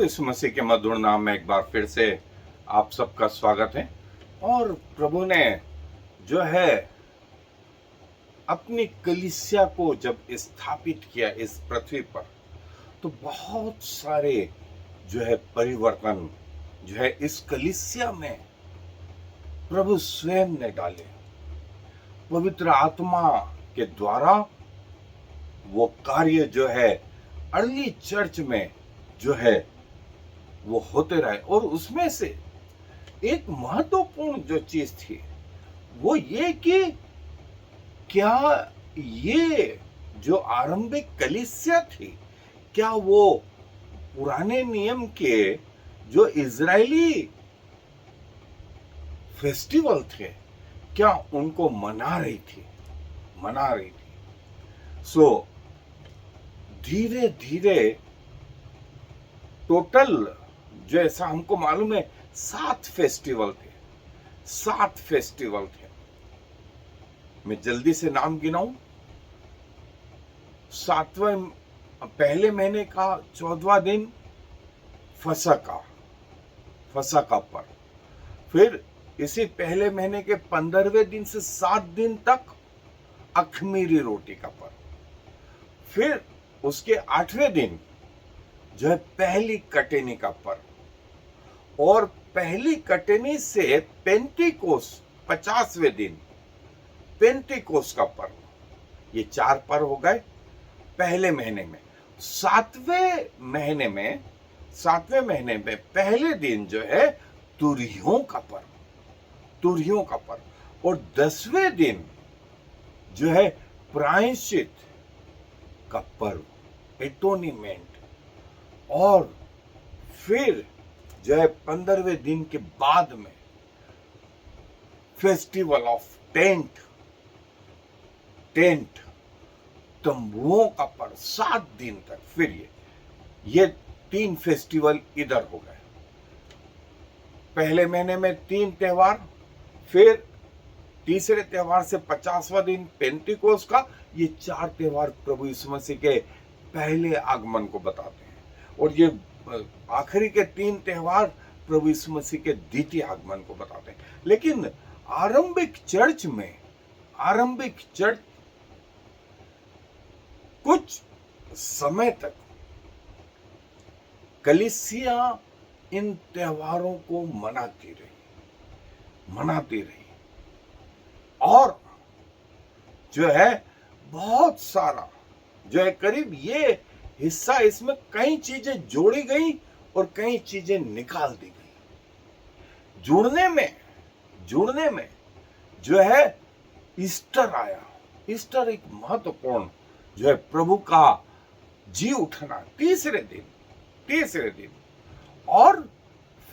प्रभु यीशु मसीह के मधुर नाम में एक बार फिर से आप सबका स्वागत है। और प्रभु ने जो है अपनी कलीसिया को जब स्थापित किया इस पृथ्वी पर, तो बहुत सारे जो है परिवर्तन जो है इस कलीसिया में प्रभु स्वयं ने डाले। पवित्र आत्मा के द्वारा वो कार्य जो है अर्ली चर्च में जो है वो होते रहे। और उसमें से एक महत्वपूर्ण जो चीज थी वो ये कि क्या ये जो आरंभिक कलीसिया थी, क्या वो पुराने नियम के जो इजरायली फेस्टिवल थे, क्या उनको मना रही थी। सो धीरे धीरे टोटल जो ऐसा हमको मालूम है 7 फेस्टिवल थे। मैं जल्दी से नाम गिनाऊं। 7वें पहले महीने का 14वां दिन फसका पर, फिर इसी पहले महीने के 15वें दिन से 7 दिन तक अखमीरी रोटी का पर्व, फिर उसके 8वें दिन जो है पहली कटेनी का पर्व, और पहली कटेनी से पेंटिकोस 50वें दिन पेंटिकोस का पर्व। ये 4 पर्व हो गए पहले महीने में। 7वें महीने में पहले दिन जो है तुरहियों का पर्व, और 10वें दिन जो है प्रायश्चित का पर्व, एटोनिमेंट। और फिर जो है 15वें दिन के बाद में फेस्टिवल ऑफ टेंट, तंबुओं का पर्व 7 दिन तक। फिर ये 3 फेस्टिवल इधर हो गए। पहले महीने में 3 त्योहार, फिर तीसरे त्योहार से 50वां दिन पेंटिकोस का। ये 4 त्योहार प्रभु यीशु मसीह के पहले आगमन को बताते हैं, और ये आखिरी के 3 त्योहार प्रभु यीशु मसीह के द्वितीय आगमन को बताते हैं। लेकिन आरंभिक चर्च कुछ समय तक कलीसिया इन त्योहारों को मनाती रही, और जो है बहुत सारा जो है करीब ये हिस्सा, इसमें कई चीजें जोड़ी गई और कई चीजें निकाल दी गई। जुड़ने में जो है ईस्टर आया। ईस्टर एक महत्वपूर्ण जो है प्रभु का जी उठना, तीसरे दिन। और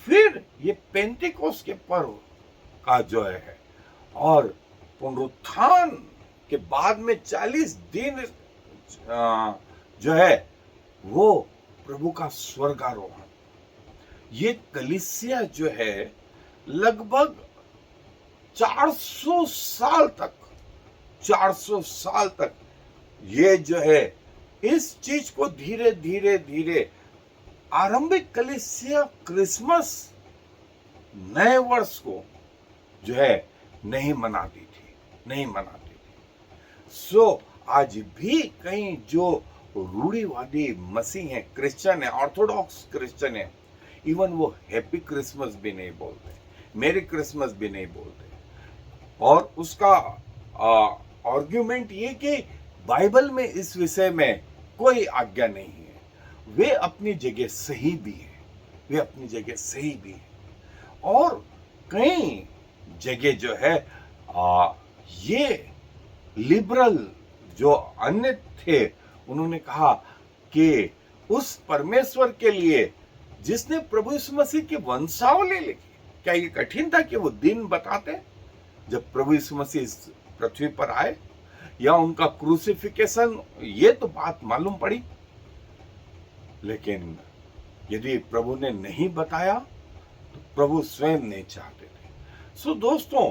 फिर ये पेंटिकोस के पर्व का जो है, और पुनरुत्थान के बाद में 40 दिन जो है वो प्रभु का स्वर्गारोहण। ये कलीसिया जो है लगभग 400 साल तक ये जो है इस चीज को धीरे धीरे आरंभिक कलीसिया क्रिसमस नए वर्ष को जो है नहीं मनाती थी। सो आज भी कई जो रूढ़िवादी मसीह हैं, क्रिश्चियन है, ऑर्थोडॉक्स क्रिश्चियन है, इवन वो हैप्पी क्रिसमस भी नहीं बोलते, मेरी क्रिसमस भी नहीं बोलते। और उसका आर्ग्यूमेंट ये कि बाइबल में इस विषय में कोई आज्ञा नहीं है। वे अपनी जगह सही भी है, और कई जगह जो है ये लिबरल जो अन्य थे, उन्होंने कहा कि उस परमेश्वर के लिए जिसने प्रभु यीशु मसीह की वंशावली लिखी, क्या ये कठिन था कि वो दिन बताते जब प्रभु यीशु मसीह इस पृथ्वी पर आए, या उनका क्रूसिफिकेशन, ये तो बात मालूम पड़ी। लेकिन यदि प्रभु ने नहीं बताया तो प्रभु स्वयं नहीं चाहते थे। सो दोस्तों,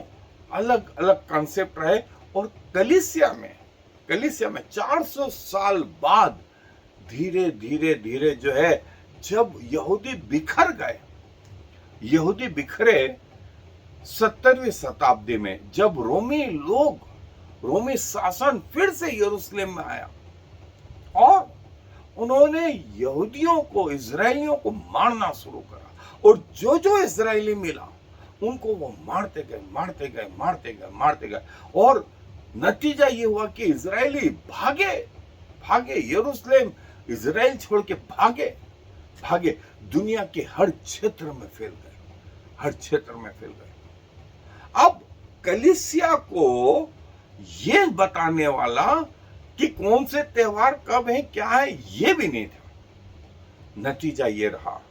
अलग अलग कॉन्सेप्ट रहे, और कलीसिया में 400 साल बाद धीरे धीरे जो है जब यहूदी बिखर गए, यहूदी बिखरे 70वीं शताब्दी में, जब रोमी शासन फिर से यरूशलेम में आया और उन्होंने यहूदियों को, इजरायलियों को मारना शुरू करा, और जो जो इजरायली मिला उनको वो मारते गए, और नतीजा ये हुआ कि इजरायली भागे यरूशलेम, इजराइल छोड़ के भागे दुनिया के हर क्षेत्र में फैल गए। अब कलीसिया को ये बताने वाला कि कौन से त्योहार कब है, क्या है, ये भी नहीं था। नतीजा ये रहा,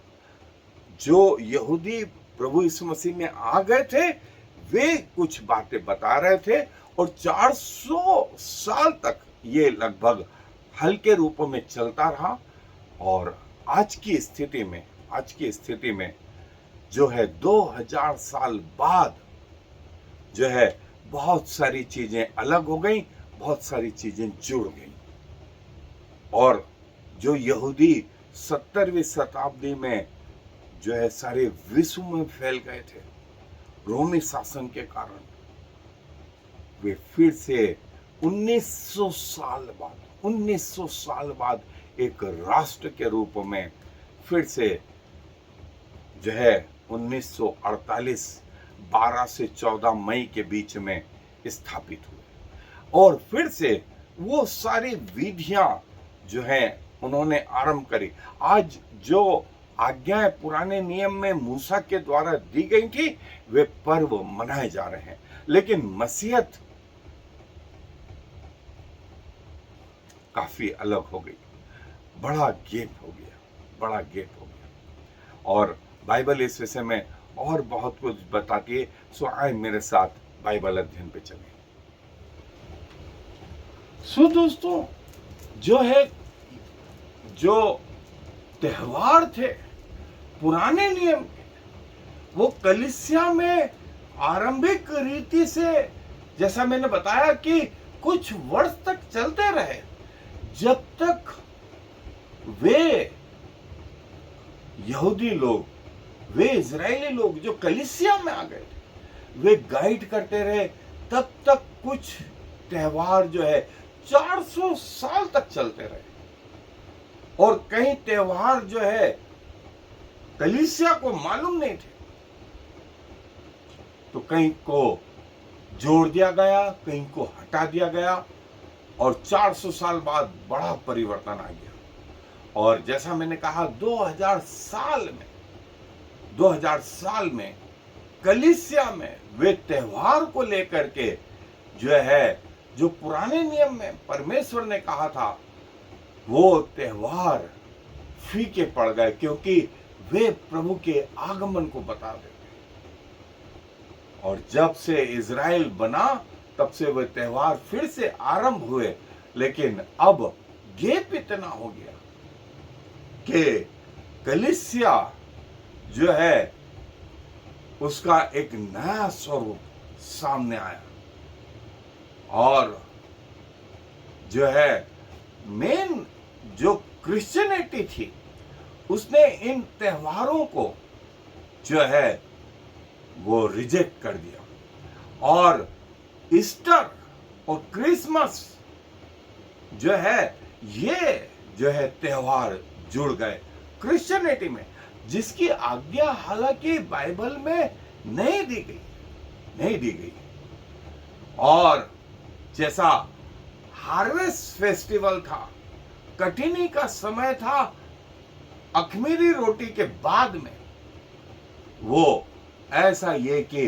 जो यहूदी प्रभु यीशु मसीह में आ गए थे वे कुछ बातें बता रहे थे, और 400 साल तक ये लगभग हल्के रूपों में चलता रहा। और आज की स्थिति में जो है 2000 साल बाद जो है बहुत सारी चीजें अलग हो गई, बहुत सारी चीजें जुड़ गई। और जो यहूदी 70वीं शताब्दी में जो है सारे विश्व में फैल गए थे रोमी शासन के कारण, वे फिर से 1900 साल बाद एक राष्ट्र के रूप में फिर से जो है 1948 12 से 14 मई के बीच में स्थापित हुए, और फिर से वो सारी विधियां जो हैं उन्होंने आरंभ करी। आज जो आज्ञाएं पुराने नियम में मूसा के द्वारा दी गई थी वे पर्व मनाए जा रहे हैं, लेकिन मसीहत काफी अलग हो गई, बड़ा गेप हो गया। और बाइबल इस विषय में और बहुत कुछ बताती है। सो आए मेरे साथ बाइबल अध्ययन पे चले। सो दोस्तों, जो त्योहार थे पुराने नियम के, वो कलीसिया में आरंभिक रीति से, जैसा मैंने बताया कि कुछ वर्ष तक चलते रहे, जब तक वे यहूदी लोग, वे इजरायली लोग जो कलीसिया में आ गए थे, वे गाइड करते रहे, तब तक कुछ त्योहार जो है 400 साल तक चलते रहे। और कई त्योहार जो है कलीसिया को मालूम नहीं थे, तो कहीं को जोड़ दिया गया, कहीं को हटा दिया गया, और 400 साल बाद बड़ा परिवर्तन आ गया। और जैसा मैंने कहा 2000 साल में कलीसिया में वे त्योहार को लेकर के जो पुराने नियम में परमेश्वर ने कहा था, वो त्योहार फीके पड़ गए, क्योंकि वे प्रभु के आगमन को बता देते। और जब से इजराइल बना तब से वे त्योहार फिर से आरंभ हुए, लेकिन अब गेप इतना हो गया कि कलीसिया जो है उसका एक नया स्वरूप सामने आया, और जो है मेन जो क्रिश्चियनिटी थी उसने इन त्योहारों को जो है वो रिजेक्ट कर दिया, और ईस्टर और क्रिसमस जो है ये जो है त्योहार जुड़ गए क्रिश्चियनिटी में, जिसकी आज्ञा हालांकि बाइबल में नहीं दी गई। और जैसा हार्वेस्ट फेस्टिवल था, कटनी का समय था, अखमीरी रोटी के बाद में, वो ऐसा ये कि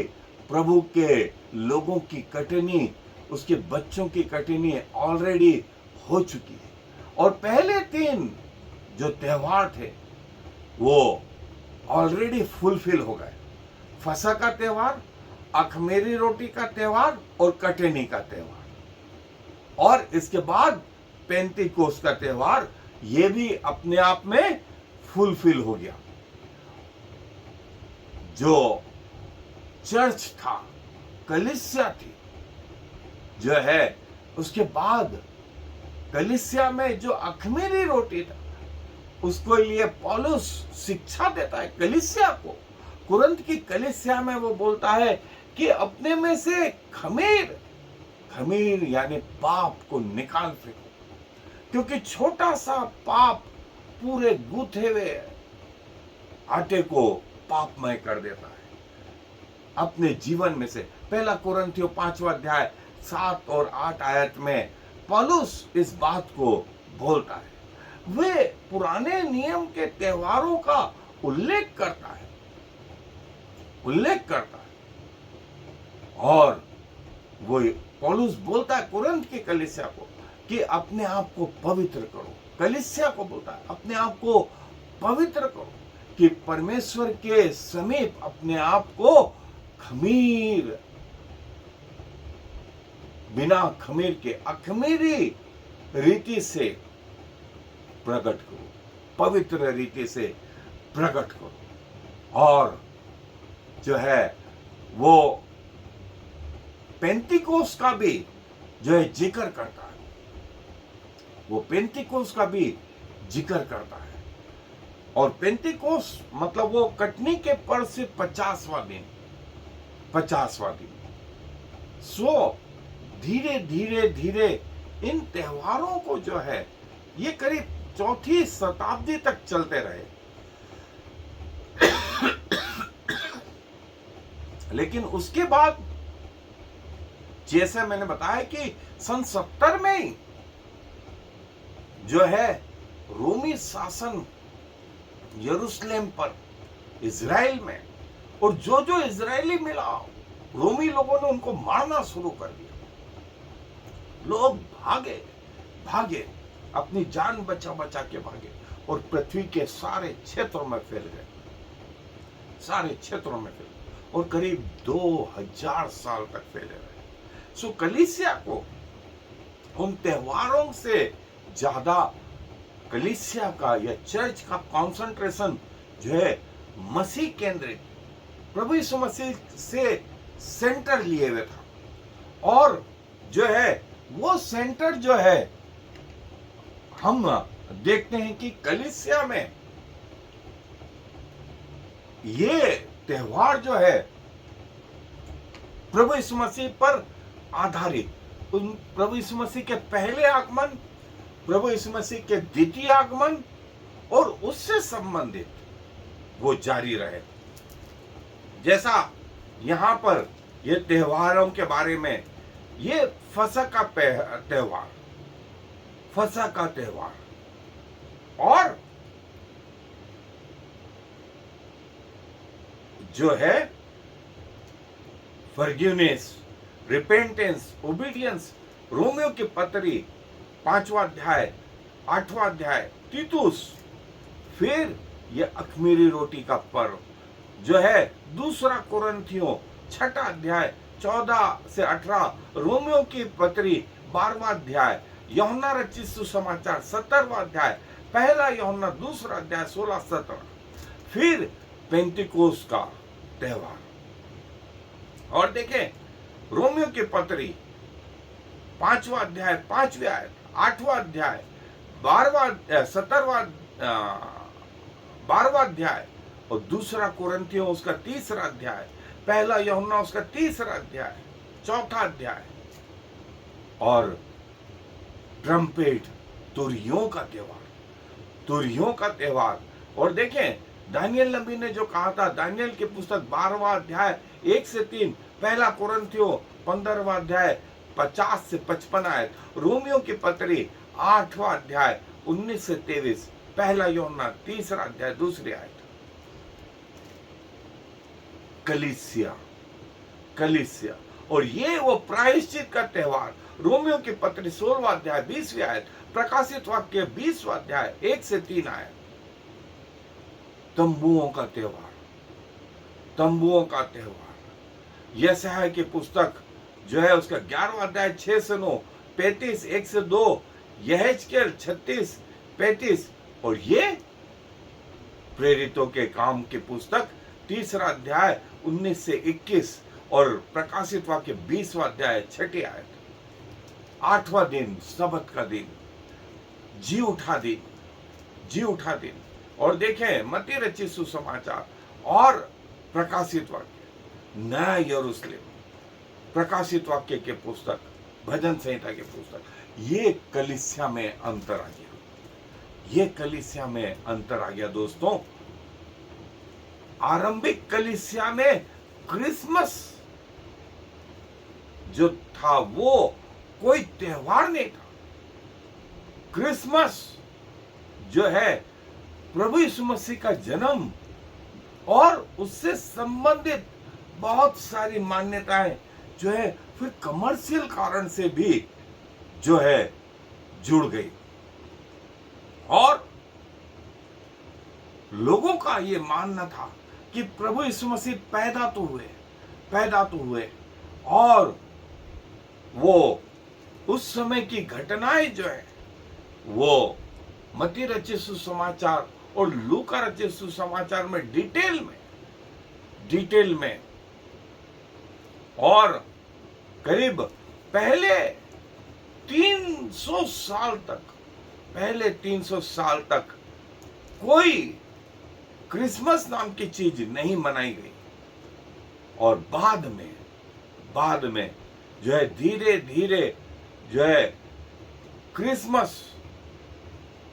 प्रभु के लोगों की कटनी, उसके बच्चों की कटनी ऑलरेडी हो चुकी है, और पहले 3 जो त्योहार थे वो ऑलरेडी फुलफिल हो गए। फसह का त्योहार, अखमीरी रोटी का त्योहार और कटनी का त्योहार, और इसके बाद पेंतीकोस्त का त्योहार, ये भी अपने आप में फुलफिल हो गया। जो चर्च था, कलीसिया थी जो है, उसके बाद कलीसिया में जो अखमीरी रोटी था उसको लिए पौलुस शिक्षा देता है कलीसिया को। कुरिन्थ की कलीसिया में वो बोलता है कि अपने में से खमीर, खमीर यानी पाप को निकाल फेंको, क्योंकि छोटा सा पाप पूरे गूथे हुए आटे को पापमय कर देता है। अपने जीवन में से पहला कुरिन्थियों 5वां अध्याय 7 और 8 आयत में पौलुस इस बात को बोलता है। वे पुराने नियम के त्योहारों का उल्लेख करता है, उल्लेख करता है। और वो पौलुस बोलता है कुरिन्थ की कलीसिया को कि अपने आप को पवित्र करो। कलीसिया को बोलता है अपने आप को पवित्र करो, कि परमेश्वर के समीप अपने आप को खमीर, बिना खमीर के अखमीरी रीति से प्रकट करो, पवित्र रीति से प्रकट करो। और जो है वो पेंतिकोस का भी जो है जिक्र करता है, वो पेंतिकोस का भी जिक्र करता है। और पेंतिकोस मतलब वो कटनी के पर्व से 50वां दिन, 50वां दिन। सो धीरे धीरे धीरे इन त्योहारों को जो है ये करीब 4वीं शताब्दी तक चलते रहे। लेकिन उसके बाद जैसे मैंने बताया कि सन 70 में ही जो है रोमी शासन यरूशलेम पर, इजराइल में, और जो जो इजरायली मिला रोमी लोगों ने उनको मारना शुरू कर दिया। लोग भागे भागे, अपनी जान बचा बचा के भागे और पृथ्वी के सारे क्षेत्रों में फैल गए, सारे क्षेत्रों में फैल, और करीब 2000 साल तक फैले रहे। सो कलीसिया को उन त्योहारों से ज्यादा कलीसिया का या चर्च का कंसंट्रेशन जो है मसीह केंद्रित, प्रभु यीशु मसीह से सेंटर लिए हुए था। और जो है वो सेंटर जो है हम देखते हैं कि कलीसिया में ये त्योहार जो है प्रभु यीशु मसीह पर आधारित, उन प्रभु यीशु मसीह के पहले आगमन, प्रभु यीशु मसीह के द्वितीय आगमन और उससे संबंधित वो जारी रहे। जैसा यहां पर ये त्योहारों के बारे में, ये फसह का त्योहार, फसह का त्योहार, और जो है फॉरगिवनेस, रिपेंटेंस, ओबीडियंस, रोमियो की पत्री 5वां अध्याय 8वां अध्याय, तीतुस, फिर ये अखमीरी रोटी का पर्व जो है दूसरा कुरिन्थियों 6वां अध्याय 14 से 18, रोमियो की पत्री 12वां अध्याय, यूहन्ना रचित सुसमाचार 17वां अध्याय, पहला यूहन्ना 2 अध्याय 16-17, फिर पेंतिकोस का त्योहार। और देखें रोमियो की पत्री 5वां अध्याय 5वीं आयत, 8वां अध्याय 12वां अध्याय, और दूसरा कुरिन्थियों उसका 3रा अध्याय, पहला यूहन्ना उसका 3रा अध्याय, 4था अध्याय, और ट्रम्पेट, तुरहियों का त्योहार, तुरहियों का त्योहार। और देखें दानियल नबी ने जो कहा था, दानियल की पुस्तक 12वां अध्याय 1 से 3, पहला कुरिन्थियों 15वां अध्याय 50 से 55 आयत, रोमियो की पत्री 8वां अध्याय 19 से 23, पहला यूहन्ना 3रा अध्याय 2री आयत। कलीसिया, कलीसिया, और ये वो प्रायश्चित का त्योहार, रोमियो की पत्री 16वां अध्याय 20वीं आयत, प्रकाशित वाक्य 20वां अध्याय 1 से 3 आयत। तंबुओं का त्योहार, तंबुओं का त्योहार, यशायाह की पुस्तक जो है उसका 11वां अध्याय 6 से 9, 35 1 से 2, यहेजकेल 36 35, और ये प्रेरितों के काम की पुस्तक 3रा अध्याय 19 से 21, और प्रकाशित वाक्य 20वां अध्याय 6ठी आयत। 8वां दिन सबत का दिन, जी उठा दिन, जी उठा दिन। और देखें मत्ती रचित सुसमाचार और प्रकाशित वाक्य, नया यरूशलेम, प्रकाशित वाक्य के पुस्तक, भजन संहिता के पुस्तक, ये कलीसिया में अंतर आ गया। ये कलीसिया में अंतर आ गया दोस्तों। आरंभिक कलीसिया में क्रिसमस जो था वो कोई त्योहार नहीं था। क्रिसमस जो है प्रभु यीशु मसीह का जन्म और उससे संबंधित बहुत सारी मान्यताएं जो है फिर कमर्शियल कारण से भी जो है जुड़ गई। और लोगों का ये मानना था कि प्रभु यीशु मसीह पैदा तो हुए और वो उस समय की घटनाएं जो है वो मत्ती रचित सुसमाचार और लूका रचित सुसमाचार में डिटेल में और करीब पहले 300 साल तक कोई क्रिसमस नाम की चीज नहीं मनाई गई। और बाद में जो है धीरे धीरे जो है क्रिसमस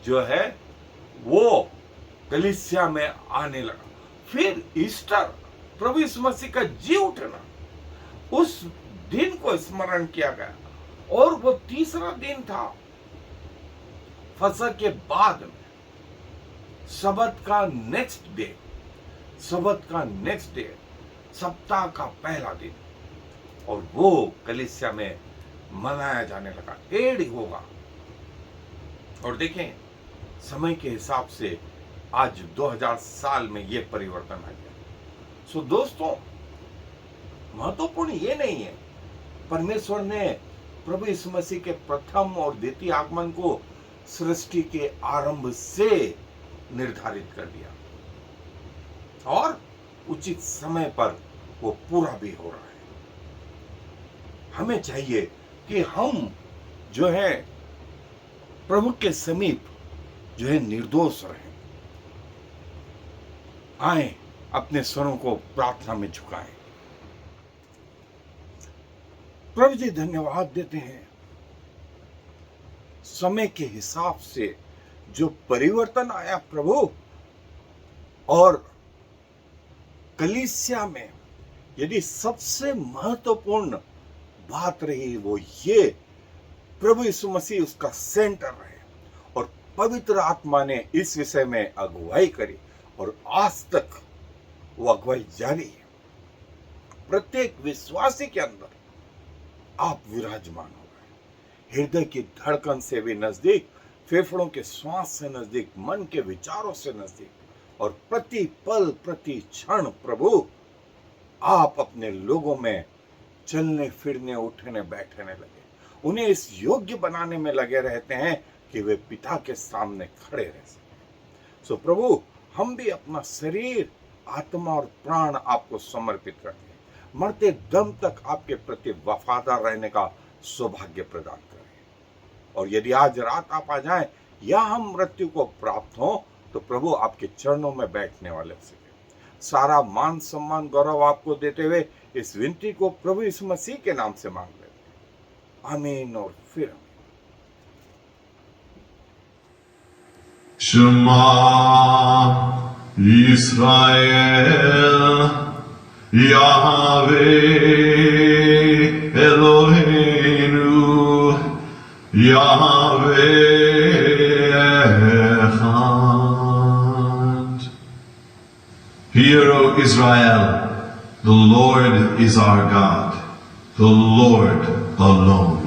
जो है वो कलीसिया में आने लगा। फिर ईस्टर, प्रभु यीशु मसीह का जी उठना, उस दिन को स्मरण किया गया। और वो तीसरा दिन था फसह के बाद में, सबत का नेक्स्ट डे, सप्ताह का पहला दिन, और वो कलीसिया में मनाया जाने लगा। एड होगा। और देखें समय के हिसाब से आज 2000 साल में ये परिवर्तन आ गया। सो दोस्तों, महत्वपूर्ण ये नहीं है परमेश्वर ने प्रभु यीशु मसीह के प्रथम और द्वितीय आगमन को सृष्टि के आरंभ से निर्धारित कर दिया और उचित समय पर वो पूरा भी हो रहा है। हमें चाहिए कि हम जो है प्रभु के समीप जो है निर्दोष रहें। आए अपने स्वरों को प्रार्थना में झुकाएं। प्रभु जी धन्यवाद देते हैं, समय के हिसाब से जो परिवर्तन आया प्रभु, और कलीसिया में यदि सबसे महत्वपूर्ण बात रही वो ये प्रभु यीशु मसीह उसका सेंटर रहे और पवित्र आत्मा ने इस विषय में अगुवाई करी और आज तक वो अगुवाई जारी है। प्रत्येक विश्वासी के अंदर आप विराजमान हो गए, हृदय की धड़कन से भी नजदीक, फेफड़ों के श्वास से नजदीक, मन के विचारों से नजदीक, और प्रति पल प्रति क्षण प्रभु आप अपने लोगों में चलने फिरने उठने बैठने लगे, उन्हें इस योग्य बनाने में लगे रहते हैं कि वे पिता के सामने खड़े रह सके। सो प्रभु, हम भी अपना शरीर, आत्मा और प्राण आपको समर्पित करते हैं। मरते दम तक आपके प्रति वफादार रहने का सौभाग्य प्रदान करें। और यदि आज रात आप आ जाएं या हम मृत्यु को प्राप्त हो तो प्रभु आपके चरणों में बैठने वाले सके। सारा मान सम्मान गौरव आपको देते हुए इस विनती को प्रभु यीशु मसीह के नाम से मांग लेते हैं। आमीन और फिर आमीन। Shema Yisrael Yahweh Eloheinu Yahweh Echad. Hear, O Israel, the Lord is our God, the Lord alone.